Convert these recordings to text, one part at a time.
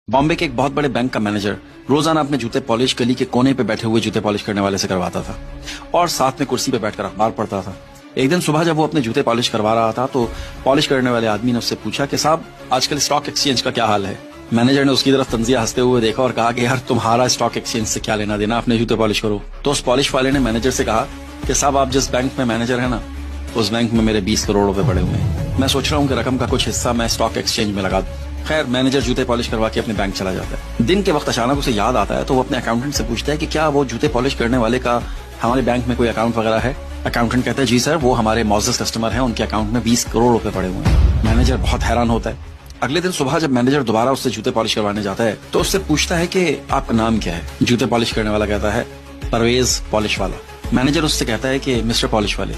बॉम्बे के एक बहुत बड़े बैंक का मैनेजर रोजाना अपने जूते पॉलिश गली के कोने पे बैठे हुए जूते पॉलिश करने वाले से करवाता था और साथ में कुर्सी पे बैठकर अखबार पढ़ता था। एक दिन सुबह जब वो अपने जूते पॉलिश करवा रहा था तो पॉलिश करने वाले आदमी ने उससे पूछा कि साहब आजकल स्टॉक एक्सचेंज का क्या हाल है। मैनेजर ने उसकी तरफ तंजिया हंसते हुए देखा और कहा कि यार तुम्हारा स्टॉक एक्सचेंज से क्या लेना देना, अपने जूते पॉलिश करो। तो उस पॉलिश वाले ने मैनेजर से कहा कि साहब आप जिस बैंक में मैनेजर है ना, उस बैंक में मेरे 20 करोड़ रुपए पड़े हुए हैं। मैं सोच रहा हूँ कि रकम का कुछ हिस्सा मैं स्टॉक एक्सचेंज में लगा दूं। खैर मैनेजर जूते पॉलिश करवा के अपने बैंक चला जाता है। दिन के वक्त अचानक उसे याद आता है तो वो अपने अकाउंटेंट से पूछता है कि क्या वो जूते पॉलिश करने वाले का हमारे बैंक में कोई अकाउंट वगैरह है। अकाउंटेंट कहता है जी सर, वो हमारे मौजूद कस्टमर हैं, उनके अकाउंट में 20 करोड़ रुपए पड़े हुए हैं। मैनेजर बहुत हैरान होता है। अगले दिन सुबह जब मैनेजर दोबारा उससे जूते पॉलिश करवाने जाता है तो उससे पूछता है कि आपका नाम क्या है। जूते पॉलिश करने वाला कहता है परवेज पॉलिश वाला। मैनेजर उससे कहता है कि मिस्टर पॉलिश वाले,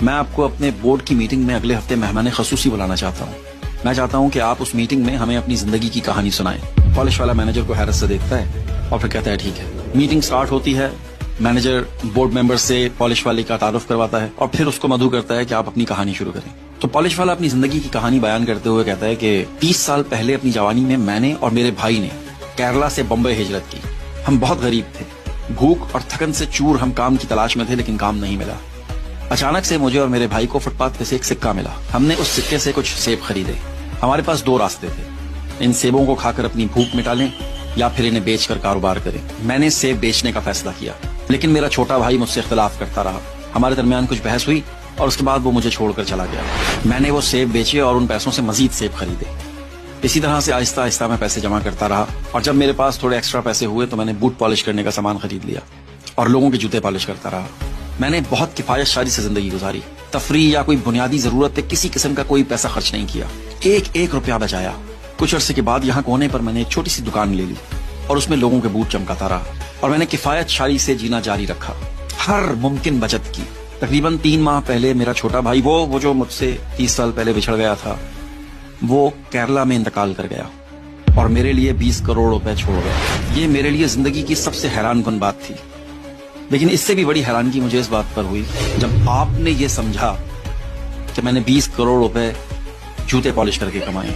मैं आपको अपने बोर्ड की मीटिंग में अगले हफ्ते मेहमान खसूसी बुलाना चाहता हूँ। मैं चाहता हूँ कि आप उस मीटिंग में हमें अपनी जिंदगी की कहानी सुनाएं। पॉलिश वाला मैनेजर को हैरत से देखता है और फिर कहता है ठीक है। मीटिंग स्टार्ट होती है। मैनेजर बोर्ड मेंबर से पॉलिश वाले का तारुफ करवाता है और फिर उसको मधु करता है कि आप अपनी कहानी शुरू करें। तो पॉलिश वाला अपनी जिंदगी की कहानी बयान करते हुए कहता है कि 30 साल पहले अपनी जवानी में मैंने और मेरे भाई ने केरला से बम्बई हिजरत की। हम बहुत गरीब थे, भूख और थकन से चूर हम काम की तलाश में थे, लेकिन काम नहीं मिला। अचानक से मुझे और मेरे भाई को फुटपाथ पे से एक सिक्का मिला। हमने उस सिक्के से कुछ सेब खरीदे। हमारे पास 2 रास्ते थे, इन सेबों को खाकर अपनी भूख मिटा लें या फिर इन्हें बेचकर कारोबार करें। मैंने सेब बेचने का फैसला किया, लेकिन मेरा छोटा भाई मुझसे इख्तिलाफ करता रहा। हमारे दरमियान कुछ बहस हुई और उसके बाद वो मुझे छोड़कर चला गया। मैंने वो सेब बेचे और उन पैसों से मजीद सेब खरीदे। इसी तरह से आहिस्ता आहिस्ता मैं पैसे जमा करता रहा और जब मेरे पास थोड़े एक्स्ट्रा पैसे हुए तो मैंने बूट पॉलिश करने का सामान खरीद लिया और लोगों के जूते पॉलिश करता रहा। मैंने बहुत किफायतशारी से जिंदगी गुजारी। तफरीह या कोई बुनियादी जरूरत पे किसी किस्म का कोई पैसा खर्च नहीं किया। एक रुपया बचाया। कुछ अरसे के बाद यहाँ कोने पर मैंने एक छोटी सी दुकान ले ली और उसमें लोगों के बूट चमकाता रहा और मैंने किफायतशारी से जीना जारी रखा, हर मुमकिन बचत की। तकरीबन 3 माह पहले मेरा छोटा भाई वो जो मुझसे 30 साल पहले बिछड़ गया था, वो केरला में इंतकाल कर गया और मेरे लिए 20 करोड़ रुपए छोड़ गया। ये मेरे लिए जिंदगी की सबसे हैरानकुन बात थी। लेकिन इससे भी बड़ी हैरानगी मुझे इस बात पर हुई जब आपने ये समझा कि मैंने 20 करोड़ रुपए जूते पॉलिश करके कमाए।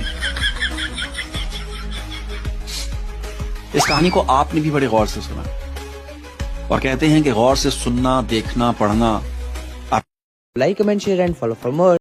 इस कहानी को आपने भी बड़े गौर से सुना और कहते हैं कि गौर से सुनना, देखना, पढ़ना। Like, comment, share and follow for more.